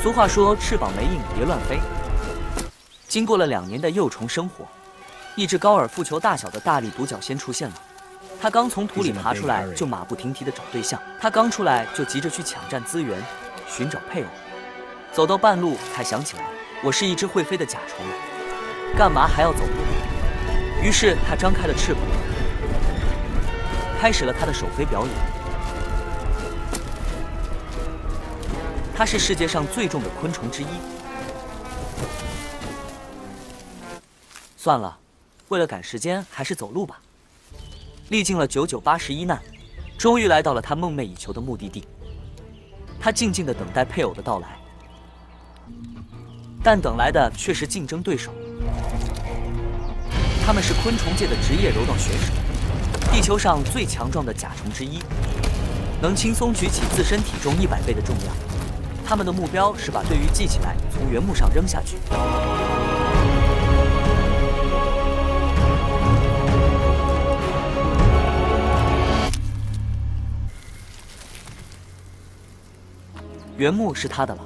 俗话说，翅膀没硬别乱飞。经过了2年的幼虫生活，一只高尔夫球大小的大力独角仙出现了。它刚从土里爬出来，就马不停蹄地找对象。它刚出来就急着去抢占资源，寻找配偶。走到半路才想起来，我是一只会飞的甲虫，干嘛还要走路？于是它张开了翅膀，开始了它的首飞表演。它是世界上最重的昆虫之一。算了，为了赶时间，还是走路吧。历经了99811难，终于来到了他梦寐以求的目的地。他静静地等待配偶的到来，但等来的却是竞争对手。他们是昆虫界的职业柔道选手，地球上最强壮的甲虫之一，能轻松举起自身体重100倍的重量。他们的目标是把对鱼系起来，从原木上扔下去。原木是他的了。